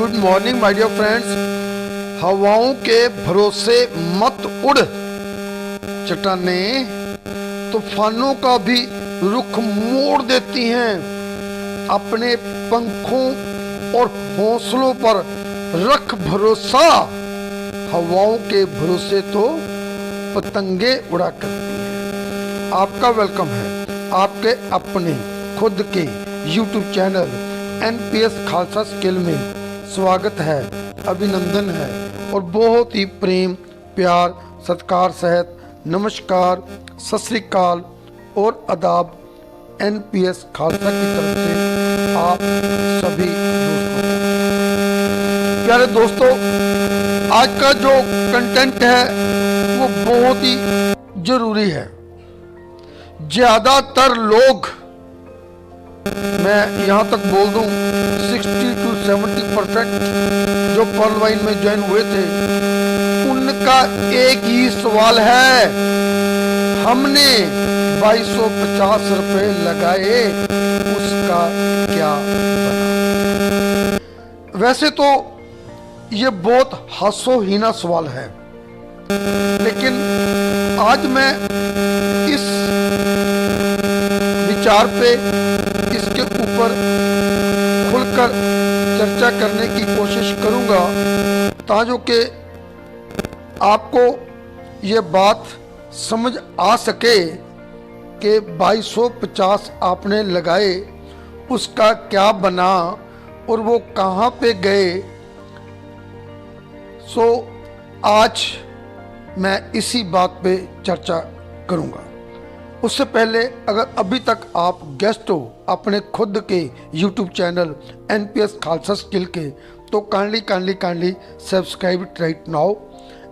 Good morning my dear friends. हवाओं के भरोसे मत उड़, चट्टाने तूफानों का भी रुख मोड़ देती हैं। अपने पंखों और हौसलों पर रख भरोसा, हवाओं के भरोसे तो पतंगे उड़ा करती हैं। आपका वेलकम है आपके अपने खुद के YouTube channel NPS Khalsa skill में। स्वागत है, अभिनंदन है और बहुत ही प्रेम प्यार सत्कार सहित नमस्कार, सत श्री अकाल और आदाब NPS खालसा की तरफ से आप सभी दोस्तों। प्यारे दोस्तों, आज का जो कंटेंट है वो बहुत ही जरूरी है। ज्यादातर लोग, मैं यहाँ तक बोल दूं 60 to 70% जो पर्ल वाइन में ज्वाइन हुए थे, उनका एक ही सवाल है, हमने 2250 रुपए लगाए, उसका क्या बना। वैसे तो ये बहुत हास्योहीन सवाल है, लेकिन आज मैं इस विचार पे, इसके ऊपर खुलकर चर्चा करने की कोशिश करूंगा, ताकि कि आपको ये बात समझ आ सके कि 2250 आपने लगाए, उसका क्या बना और वो कहाँ पे गए। सो आज मैं इसी बात पे चर्चा करूंगा। उससे पहले, अगर अभी तक आप गेस्ट हो अपने खुद के YouTube channel NPS Khalsa skill के, तो kindly subscribe it right now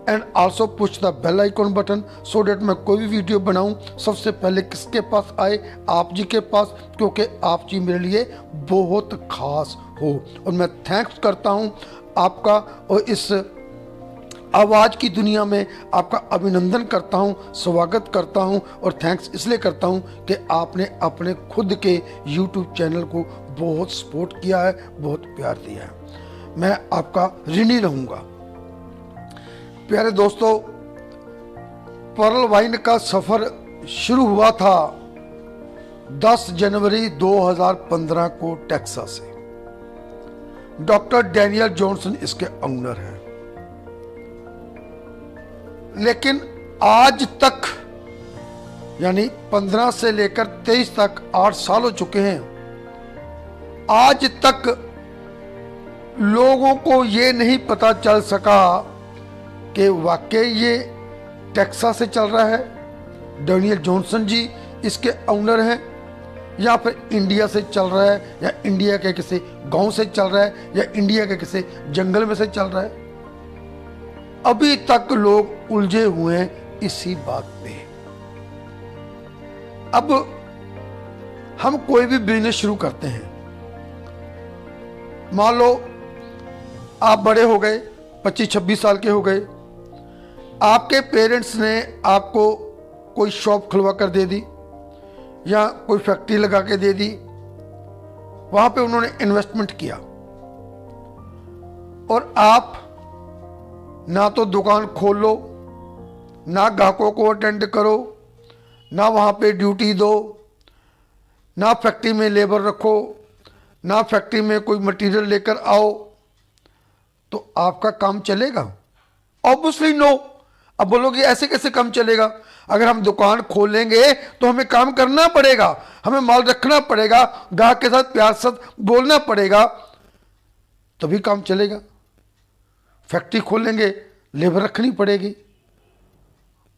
and also push the bell icon button, so that मैं कोई भी वीडियो बनाऊं सबसे पहले किसके पास आए, आप जी के पास, क्योंकि आप जी मेरे लिए बहुत खास हो। और मैं थैंक्स करता हूं आपका, और इस आवाज़ की दुनिया में आपका अभिनंदन करता हूं, स्वागत करता हूं, और थैंक्स इसलिए करता हूं कि आपने अपने खुद के YouTube चैनल को बहुत सपोर्ट किया है, बहुत प्यार दिया है। मैं आपका ऋणी रहूंगा। प्यारे दोस्तों, पर्ल वाइन का सफ़र शुरू हुआ था 10 जनवरी 2015 को टेक्सास से। डॉक्टर डैनियल जॉनसन इसके ऑनर हैं, लेकिन आज तक यानी 15 से लेकर 23 तक 8 साल हो चुके हैं। आज तक लोगों को ये नहीं पता चल सका कि वाकई ये टेक्सास से चल रहा है, डैनियल जॉनसन जी इसके ऑनर हैं, या फिर इंडिया से चल रहा है, या इंडिया के किसी गांव से चल रहा है, या इंडिया के किसी जंगल में से चल रहा है। अभी तक लोग उलझे हुए हैं इसी बात पे। अब हम कोई भी बिजनेस शुरू करते हैं, मान लो आप बड़े हो गए, 25-26 साल के हो गए, आपके पेरेंट्स ने आपको कोई शॉप खुलवा कर दे दी या कोई फैक्ट्री लगा के दे दी, वहां पे उन्होंने इन्वेस्टमेंट किया, और आप ना तो दुकान खोलो, ना ग्राहकों को अटेंड करो, ना वहाँ पे ड्यूटी दो, ना फैक्ट्री में लेबर रखो, ना फैक्ट्री में कोई मटेरियल लेकर आओ, तो आपका काम चलेगा? Obviously no. अब बोलोगे ऐसे कैसे काम चलेगा? अगर हम दुकान खोलेंगे तो हमें काम करना पड़ेगा, हमें माल रखना पड़ेगा, ग्राहक के साथ प्यार से बोलना पड़ेगा, तभी काम चलेगा। फैक्ट्री खोलेंगे, लेबर रखनी पड़ेगी,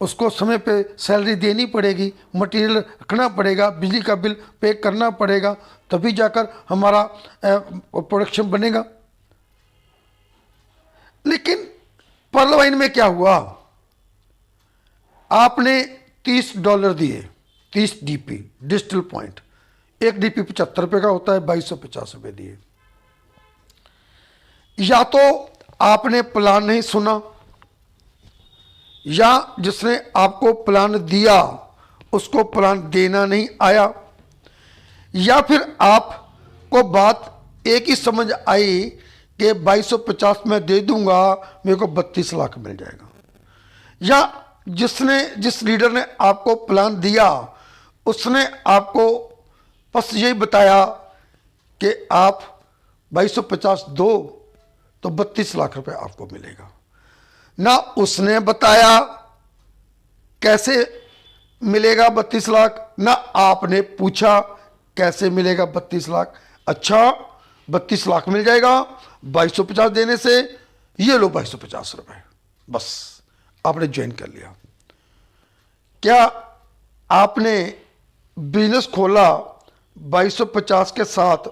उसको समय पे सैलरी देनी पड़ेगी, मटेरियल रखना पड़ेगा, बिजली का बिल पे करना पड़ेगा, तभी जाकर हमारा प्रोडक्शन बनेगा। लेकिन पर्ल वाइन में क्या हुआ? आपने $30 दिए, 30 DP डिजिटल पॉइंट, एक DP 75 रुपये का होता है, 2250 रुपये दिए। या तो आपने प्लान नहीं सुना, या जिसने आपको प्लान दिया उसको प्लान देना नहीं आया, या फिर आपको बात एक ही समझ आई कि 2250 मैं दे दूंगा, मेरे को 32 लाख मिल जाएगा। या जिस लीडर ने आपको प्लान दिया उसने आपको बस यही बताया कि आप 2250 दो तो 32 लाख रुपए आपको मिलेगा। ना उसने बताया कैसे मिलेगा 32 लाख, ना आपने पूछा कैसे मिलेगा 32 लाख। अच्छा 32 लाख मिल जाएगा 2250 देने से, ये लो 2250 रुपए, बस आपने ज्वाइन कर लिया। क्या आपने बिजनेस खोला 2250 के साथ,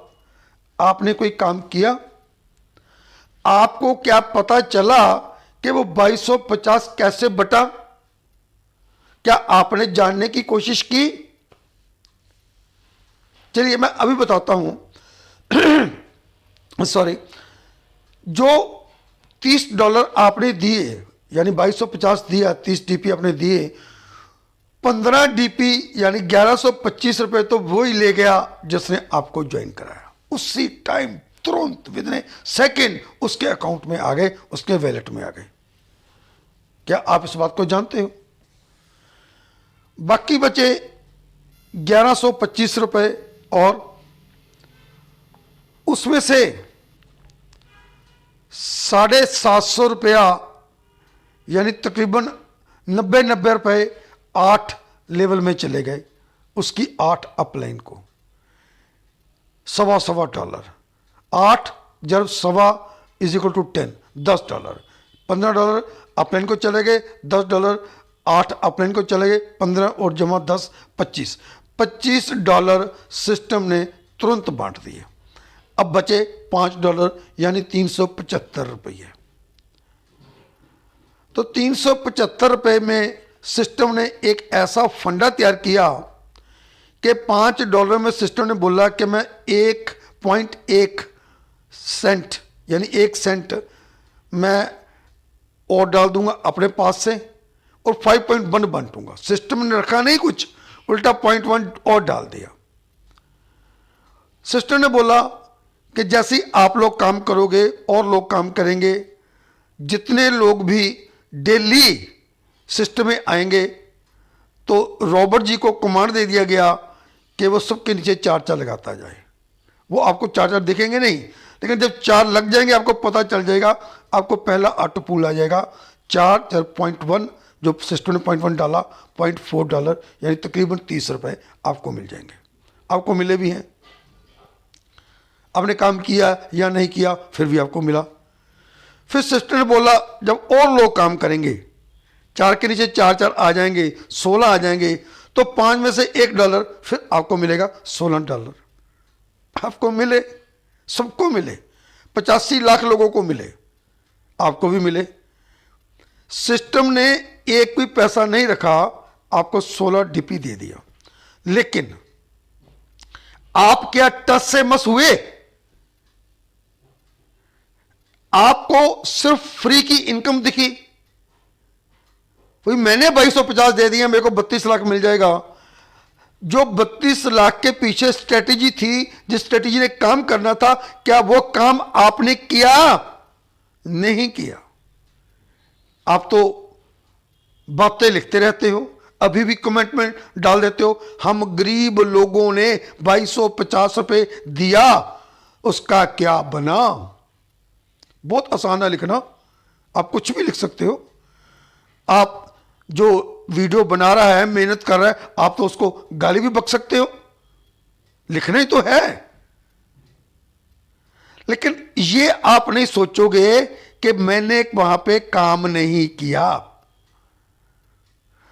आपने कोई काम किया? आपको क्या पता चला कि वो 2250 कैसे बटा? क्या आपने जानने की कोशिश की? चलिए मैं अभी बताता हूं। सॉरी, जो $30 आपने दिए, यानी 2250 दिया, 30 डीपी आपने दिए, 15 डीपी यानी 1125 रुपए तो वो ही ले गया जिसने आपको ज्वाइन कराया। उसी टाइम तुरंत विदिन सेकेंड उसके अकाउंट में आ गए, उसके वैलेट में आ गए। क्या आप इस बात को जानते हो? बाकी बचे 1125 रुपए और उसमें से 750 रुपया यानी तकरीबन 90 रुपए 8 लेवल में चले गए, उसकी 8 अपलाइन को। $1.25 8 जब सवा इज इक्वल टू 10, $10, $15 अपलाइन को चले गए, $10 8 अपलाइन को चले गए, 15 और जमा 10 $25 सिस्टम ने तुरंत बांट दिए। अब बचे $5 यानी 375 रुपये। तो 375 रुपये में सिस्टम ने एक ऐसा फंडा तैयार किया कि $5 में सिस्टम ने बोला कि मैं 1.1 सेंट यानी 1 सेंट मैं और डाल दूंगा अपने पास से और 5.1 बांटूंगा। सिस्टम ने रखा नहीं कुछ, उल्टा 0.1 और डाल दिया। सिस्टम ने बोला कि जैसे ही आप लोग काम करोगे और लोग काम करेंगे, जितने लोग भी डेली सिस्टम में आएंगे, तो रॉबर्ट जी को कमांड दे दिया गया कि वो सबके नीचे 4 लगाता जाए। वो आपको 4 दिखेंगे नहीं, लेकिन जब 4 लग जाएंगे आपको पता चल जाएगा, आपको पहला ऑटो पूल आ जाएगा। 4 0.1 जो सिस्टम ने 0.1 डाला, $0.4 यानी तकरीबन 30 रुपए आपको मिल जाएंगे। आपको मिले भी हैं, आपने काम किया या नहीं किया फिर भी आपको मिला। फिर सिस्टम ने बोला जब और लोग काम करेंगे, 4 के नीचे 4 आ जाएंगे, 16 आ जाएंगे, तो 5 में से $1 फिर आपको मिलेगा $16। आपको मिले, सबको मिले, 85 लाख लोगों को मिले, आपको भी मिले। सिस्टम ने एक भी पैसा नहीं रखा, आपको 16 डीपी दे दिया। लेकिन आप क्या टस से मस हुए? आपको सिर्फ फ्री की इनकम दिखी। भाई मैंने 2250 दे दिया, मेरे को 32 लाख मिल जाएगा। जो 32 लाख के पीछे स्ट्रेटेजी थी, जिस स्ट्रेटेजी ने काम करना था, क्या वो काम आपने किया? नहीं किया। आप तो बातें लिखते रहते हो, अभी भी कमेंट में डाल देते हो हम गरीब लोगों ने 2250 रुपए दिया, उसका क्या बना। बहुत आसान है लिखना, आप कुछ भी लिख सकते हो। आप जो वीडियो बना रहा है, मेहनत कर रहा है, आप तो उसको गाली भी बक सकते हो, लिखना ही तो है। लेकिन ये आप नहीं सोचोगे कि मैंने वहां पे काम नहीं किया।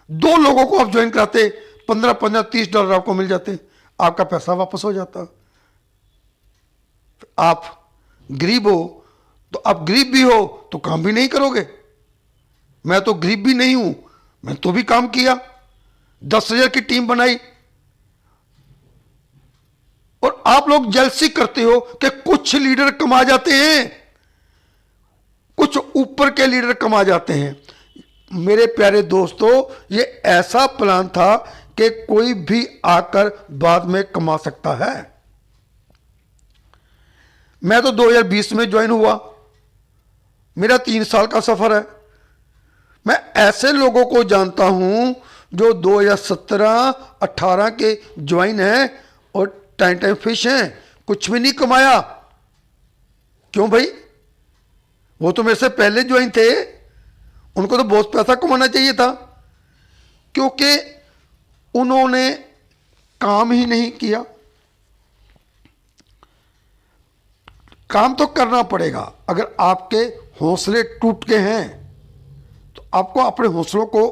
2 लोगों को आप ज्वाइन कराते, 15 $30 आपको मिल जाते, आपका पैसा वापस हो जाता। आप गरीब हो तो आप गरीब भी हो तो काम भी नहीं करोगे। मैं तो गरीब भी नहीं हूं, मैं तो भी काम किया, 10,000 की टीम बनाई। और आप लोग जेलसी करते हो कि कुछ लीडर कमा जाते हैं, कुछ ऊपर के लीडर कमा जाते हैं। मेरे प्यारे दोस्तों, ये ऐसा प्लान था कि कोई भी आकर बाद में कमा सकता है। मैं तो 2020 में ज्वाइन हुआ, मेरा 3 साल का सफर है। मैं ऐसे लोगों को जानता हूं जो 2017-18 के ज्वाइन हैं और टाइम टाइम फिश हैं, कुछ भी नहीं कमाया। क्यों भाई? वो तो मेरे से पहले ज्वाइन थे, उनको तो बहुत पैसा कमाना चाहिए था, क्योंकि उन्होंने काम ही नहीं किया। काम तो करना पड़ेगा। अगर आपके हौसले टूट के हैं तो आपको अपने हौसलों को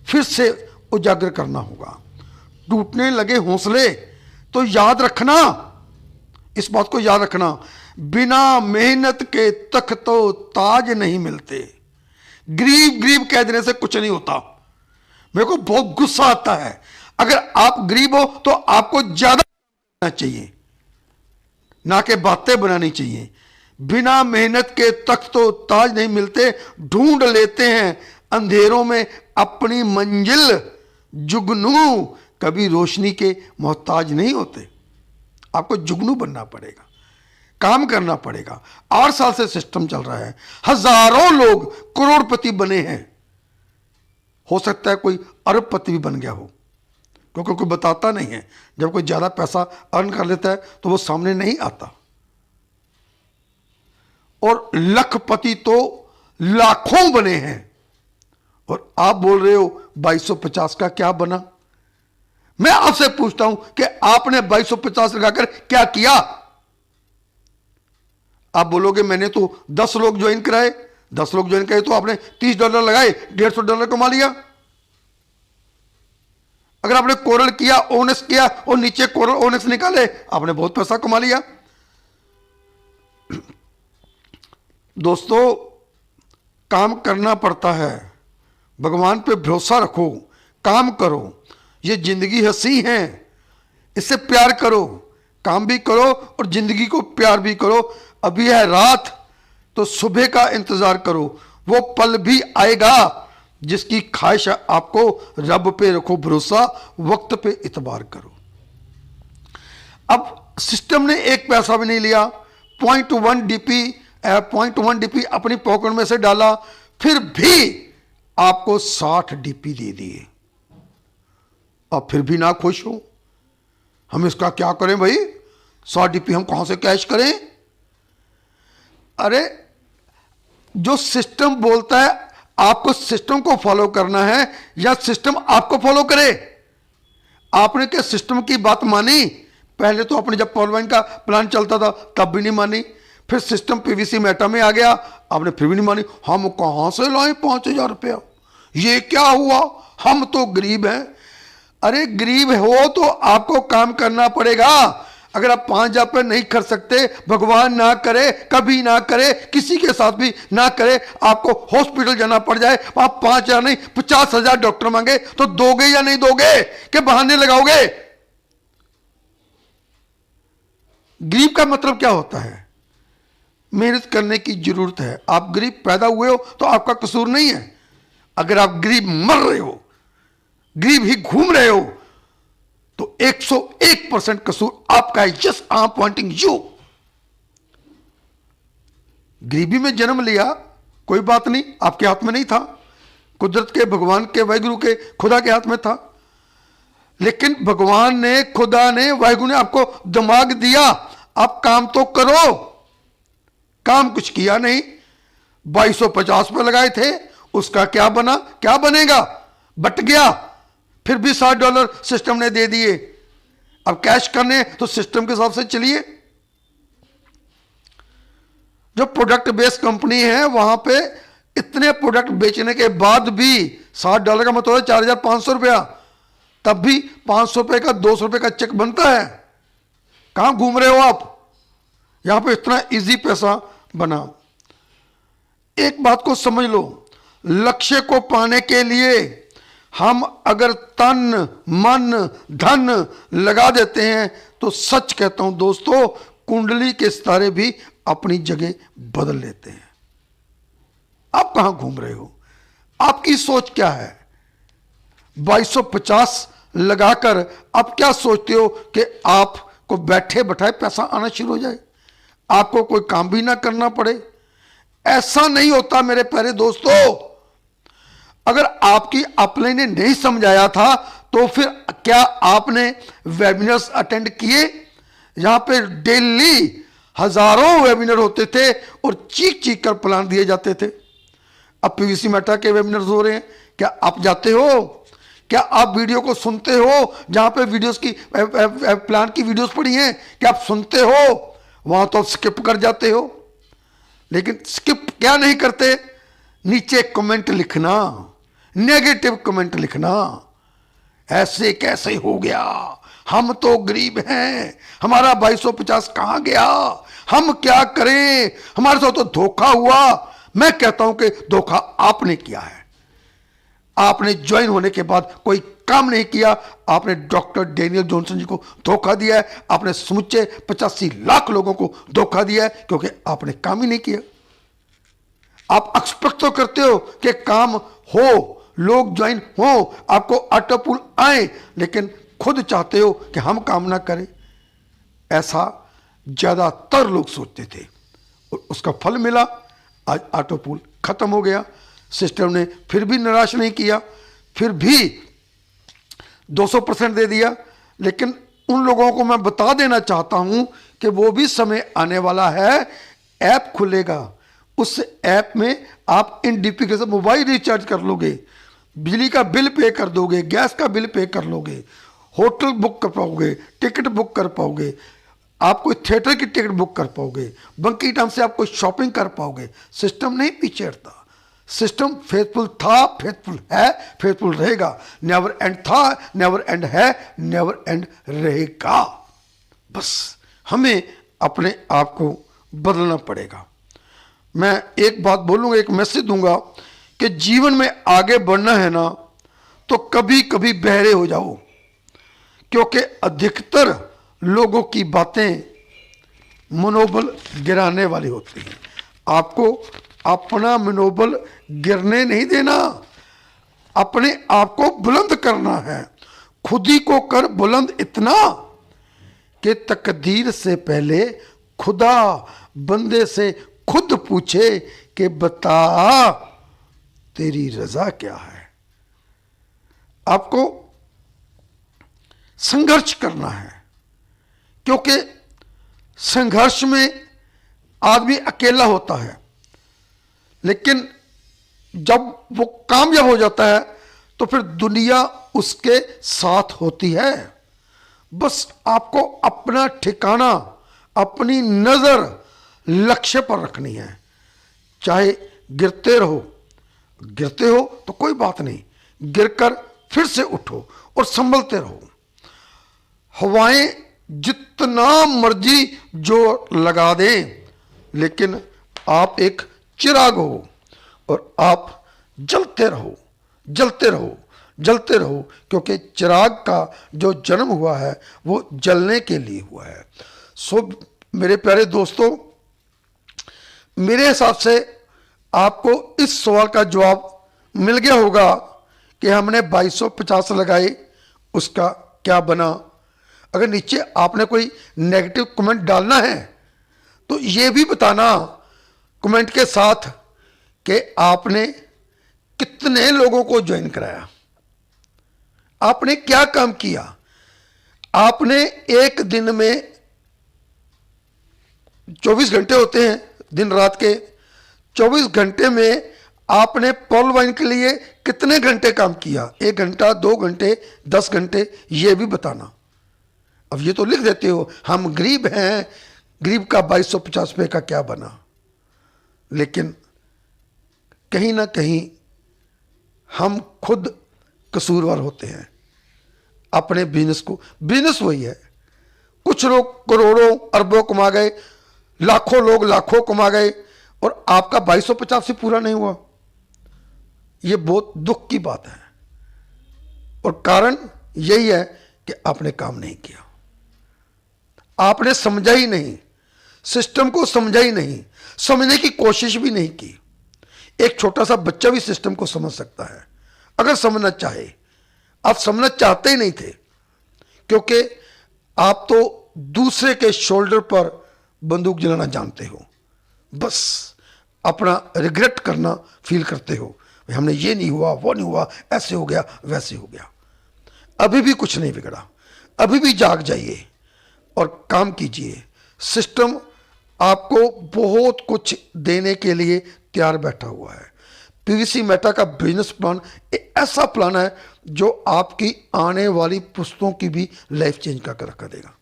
फिर से उजागर करना होगा। टूटने लगे हौसले तो याद रखना, इस बात को याद रखना, बिना मेहनत के तख्त तो ताज नहीं मिलते। गरीब गरीब कह देने से कुछ नहीं होता। मेरे को बहुत गुस्सा आता है। अगर आप गरीब हो तो आपको ज्यादा करना चाहिए, ना कि बातें बनानी चाहिए। बिना मेहनत के तख्त तो ताज नहीं मिलते, ढूंढ लेते हैं अंधेरों में अपनी मंजिल। जुगनू कभी रोशनी के मोहताज नहीं होते। आपको जुगनू बनना पड़ेगा, काम करना पड़ेगा। 8 साल से सिस्टम चल रहा है, हजारों लोग करोड़पति बने हैं। हो सकता है कोई अरबपति भी बन गया हो, क्योंकि कोई बताता नहीं है। जब कोई ज्यादा पैसा अर्न कर लेता है तो वो सामने नहीं आता। और लखपति तो लाखों बने हैं, और आप बोल रहे हो 2250 का क्या बना। मैं आपसे पूछता हूं कि आपने 2250 लगाकर क्या किया? आप बोलोगे मैंने तो 10 लोग ज्वाइन कराए। 10 लोग ज्वाइन कराए तो आपने $30 लगाए, $150 कमा लिया। अगर आपने कोरल किया, ओनेक्स किया और नीचे कोरल ओनेक्स निकाले, आपने बहुत पैसा कमा लिया। दोस्तों, काम करना पड़ता है। भगवान पे भरोसा रखो, काम करो। ये जिंदगी हंसी है, इससे प्यार करो। काम भी करो और जिंदगी को प्यार भी करो। अभी है रात तो सुबह का इंतजार करो, वो पल भी आएगा जिसकी ख्वाहिश आपको। रब पे रखो भरोसा, वक्त पे इतबार करो। अब सिस्टम ने एक पैसा भी नहीं लिया। 0.1 DP अपनी पॉकेट में से डाला, फिर भी आपको 60 DP दे दिए। अब फिर भी ना खुश हो। हम इसका क्या करें भाई? 100 DP हम कहां से कैश करें? अरे, जो सिस्टम बोलता है आपको सिस्टम को फॉलो करना है या सिस्टम आपको फॉलो करे? आपने क्या सिस्टम की बात मानी? पहले तो अपने जब पॉलवाइन का प्लान चलता था तब भी नहीं मानी, फिर सिस्टम पीवीसी मेटा में आ गया, आपने फिर भी नहीं मानी। हम कहां से लाए 5000 रुपया? ये क्या हुआ? हम तो गरीब हैं। अरे, गरीब हो तो आपको काम करना पड़ेगा। अगर आप 5000 रुपये नहीं कर सकते, भगवान ना करे, कभी ना करे, किसी के साथ भी ना करे, आपको हॉस्पिटल जाना पड़ जाए, आप 5000 नहीं 50,000 डॉक्टर मांगे तो दोगे या नहीं दोगे? कि बहाने लगाओगे? गरीब का मतलब क्या होता है? मेहनत करने की जरूरत है। आप गरीब पैदा हुए हो तो आपका कसूर नहीं है। अगर आप गरीब मर रहे हो, गरीब ही घूम रहे हो, तो 101% कसूर आपका है। Yes, I am pointing you. गरीबी में जन्म लिया, कोई बात नहीं, आपके हाथ में नहीं था। कुदरत के, भगवान के, वाहिगुरु के, खुदा के हाथ में था। लेकिन भगवान ने, खुदा ने, वाहिगुरु ने आपको दिमाग दिया। आप काम तो करो। काम कुछ किया नहीं। 2250 पे लगाए थे, उसका क्या बना? क्या बनेगा? बट गया। फिर भी $60 सिस्टम ने दे दिए। अब कैश करने तो सिस्टम के हिसाब से चलिए। जो प्रोडक्ट बेस्ड कंपनी है वहां पे इतने प्रोडक्ट बेचने के बाद भी $60 का मतलब है 4500 रुपया। तब भी 500 रुपए का, 200 रुपए का चेक बनता है। कहां घूम रहे हो आप? यहां पे इतना इजी पैसा बना। एक बात को समझ लो, लक्ष्य को पाने के लिए हम अगर तन मन धन लगा देते हैं तो सच कहता हूं दोस्तों, कुंडली के सितारे भी अपनी जगह बदल लेते हैं। आप कहां घूम रहे हो? आपकी सोच क्या है? 2250 लगाकर आप क्या सोचते हो कि आपको बैठे बैठाए पैसा आना शुरू हो जाए? आपको कोई काम भी ना करना पड़े। ऐसा नहीं होता मेरे प्यारे दोस्तों। अगर आपकी अपलाइन ने नहीं समझाया था तो फिर क्या आपने वेबिनार्स अटेंड किए? यहां पे डेली हजारों वेबिनार होते थे और चीख चीख कर प्लान दिए जाते थे। अब पीवीसी मेटा के वेबिनार्स हो रहे हैं, क्या आप जाते हो? क्या आप वीडियो को सुनते हो? जहां पे वीडियोस की प्लान की वीडियोस पड़ी हैं, क्या आप सुनते हो? वहां तो आप स्किप कर जाते हो। लेकिन स्किप क्या नहीं करते? नीचे कमेंट लिखना, नेगेटिव कमेंट लिखना। ऐसे कैसे हो गया, हम तो गरीब हैं, हमारा 2250 कहां गया, हम क्या करें, हमारे साथ तो धोखा हुआ। मैं कहता हूं कि धोखा आपने किया है। आपने ज्वाइन होने के बाद कोई काम नहीं किया। आपने डॉक्टर डेनियल जॉनसन जी को धोखा दिया है। आपने समुचे 85 लाख लोगों को धोखा दिया है, क्योंकि आपने काम ही नहीं किया। आप एक्सपेक्ट तो करते हो कि काम हो, लोग ज्वाइन हो, आपको ऑटो पुल आए, लेकिन खुद चाहते हो कि हम काम ना करें। ऐसा ज्यादातर लोग सोचते थे और उसका फल मिला। आज ऑटो पुल खत्म हो गया। सिस्टम ने फिर भी निराश नहीं किया, फिर भी 200% दे दिया। लेकिन उन लोगों को मैं बता देना चाहता हूं कि वो भी समय आने वाला है। ऐप खुलेगा, उस ऐप में आप इन डीपी के साथ मोबाइल रिचार्ज कर लोगे, बिजली का बिल पे कर दोगे, गैस का बिल पे कर लोगे, होटल बुक कर पाओगे, टिकट बुक कर पाओगे, आप कोई थिएटर की टिकट बुक कर पाओगे, बंकी टाइम से आप कोई शॉपिंग कर पाओगे। सिस्टम नहीं पीछे हटता। सिस्टम फेथफुल था, फेथफुल है, फेथफुल रहेगा। नेवर एंड था, नेवर एंड है, नेवर एंड रहेगा। बस हमें अपने आप को बदलना पड़ेगा। मैं एक बात बोलूंगा, एक मैसेज दूंगा कि जीवन में आगे बढ़ना है ना, तो कभी कभी बहरे हो जाओ, क्योंकि अधिकतर लोगों की बातें मनोबल गिराने वाली होती हैं। आपको अपना मनोबल गिरने नहीं देना, अपने आप को बुलंद करना है। खुद ही को कर बुलंद इतना कि तकदीर से पहले खुदा बंदे से खुद पूछे कि बता तेरी रजा क्या है। आपको संघर्ष करना है, क्योंकि संघर्ष में आदमी अकेला होता है, लेकिन जब वो कामयाब हो जाता है तो फिर दुनिया उसके साथ होती है। बस आपको अपना ठिकाना, अपनी नजर लक्ष्य पर रखनी है। चाहे गिरते रहो, गिरते हो तो कोई बात नहीं, गिरकर फिर से उठो और संभलते रहो। हवाएं जितना मर्जी जो लगा दें, लेकिन आप एक चिराग हो और आप जलते रहो, जलते रहो, जलते रहो, क्योंकि चिराग का जो जन्म हुआ है वो जलने के लिए हुआ है। सो मेरे प्यारे दोस्तों, मेरे हिसाब से आपको इस सवाल का जवाब मिल गया होगा कि हमने 2250 लगाए, उसका क्या बना। अगर नीचे आपने कोई नेगेटिव कमेंट डालना है तो ये भी बताना कमेंट के साथ कि आपने कितने लोगों को ज्वाइन कराया, आपने क्या काम किया। आपने एक दिन में 24 घंटे होते हैं दिन रात के, 24 घंटे में आपने पॉल वाइन के लिए कितने घंटे काम किया, 1 घंटा, 2 घंटे, 10 घंटे, ये भी बताना। अब ये तो लिख देते हो हम गरीब हैं, गरीब का 2250 रुपये का क्या बना। लेकिन कहीं ना कहीं हम खुद कसूरवार होते हैं अपने बिजनेस को। बिजनेस वही है, कुछ लोग करोड़ों अरबों कमा गए, लाखों लोग लाखों कमा गए और आपका 2250 से पूरा नहीं हुआ। यह बहुत दुख की बात है और कारण यही है कि आपने काम नहीं किया, आपने समझा ही नहीं, सिस्टम को समझा ही नहीं, समझने की कोशिश भी नहीं की। एक छोटा सा बच्चा भी सिस्टम को समझ सकता है अगर समझना चाहे। आप समझना चाहते ही नहीं थे, क्योंकि आप तो दूसरे के शोल्डर पर बंदूक जलाना जानते हो, बस अपना रिग्रेट करना फील करते हो, हमने ये नहीं हुआ, वो नहीं हुआ, ऐसे हो गया, वैसे हो गया। अभी भी कुछ नहीं बिगड़ा, अभी भी जाग जाइए और काम कीजिए। सिस्टम आपको बहुत कुछ देने के लिए तैयार बैठा हुआ है। पीवीसी मेटा का बिजनेस प्लान एक ऐसा प्लान है जो आपकी आने वाली पुश्तों की भी लाइफ चेंज कर देगा।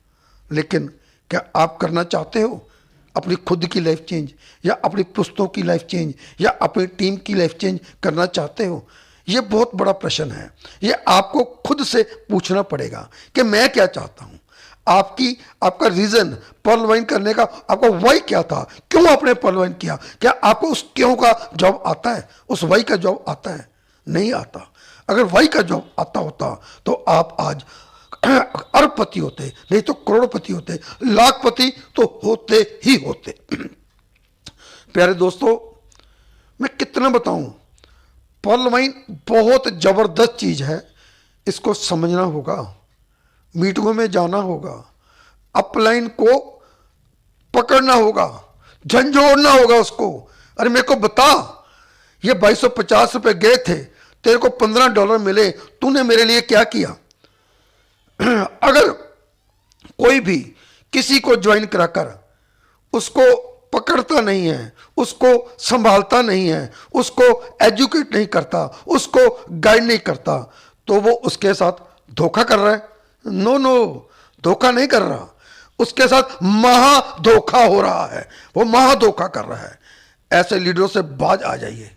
लेकिन क्या आप करना चाहते हो अपनी खुद की लाइफ चेंज, या अपनी पुश्तों की लाइफ चेंज, या अपनी टीम की लाइफ चेंज करना चाहते हो? ये बहुत बड़ा प्रश्न है। ये आपको खुद से पूछना पड़ेगा कि मैं क्या चाहता हूं। आपका रीजन पर्ल वाइन करने का, आपका वाई क्या था? क्यों आपने पर्ल वाइन किया? क्या आपको उस क्यों का जवाब आता है? उस वाई का जवाब आता है? नहीं आता। अगर वाई का जवाब आता होता तो आप आज अरबपति होते, नहीं तो करोड़पति होते, लाखपति तो होते ही होते। प्यारे दोस्तों, मैं कितना बताऊं, पर्ल वाइन बहुत जबरदस्त चीज है। इसको समझना होगा, मीटिंगों में जाना होगा, अपलाइन को पकड़ना होगा, झंझोड़ना होगा उसको। अरे मेरे को बता, ये 2250 रुपए गए थे, तेरे को $15 मिले, तूने मेरे लिए क्या किया? अगर कोई भी किसी को ज्वाइन कराकर उसको पकड़ता नहीं है, उसको संभालता नहीं है, उसको एजुकेट नहीं करता, उसको गाइड नहीं करता, तो वो उसके साथ धोखा कर रहा है। नो नो, धोखा नहीं कर रहा, उसके साथ महा धोखा हो रहा है, वो महा धोखा कर रहा है। ऐसे लीडरों से बाज आ जाइए।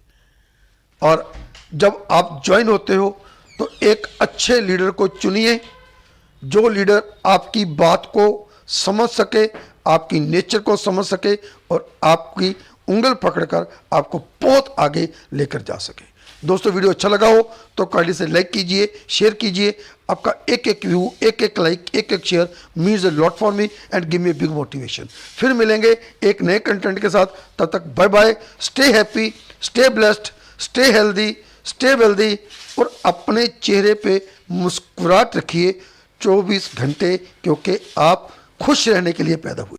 और जब आप ज्वाइन होते हो तो एक अच्छे लीडर को चुनिए, जो लीडर आपकी बात को समझ सके, आपकी नेचर को समझ सके और आपकी उंगल पकड़कर आपको बहुत आगे लेकर जा सके। दोस्तों, वीडियो अच्छा लगा हो तो काइंडली से लाइक कीजिए, शेयर कीजिए। आपका एक एक व्यू, एक एक लाइक, एक एक share means a lot for me and give me big motivation. फिर मिलेंगे एक नए कंटेंट के साथ। तब तक bye bye, stay happy, stay blessed, stay healthy, stay wealthy और अपने चेहरे पे मुस्कुराहट रखिए 24 घंटे, क्योंकि आप खुश रहने के लिए पैदा हुए।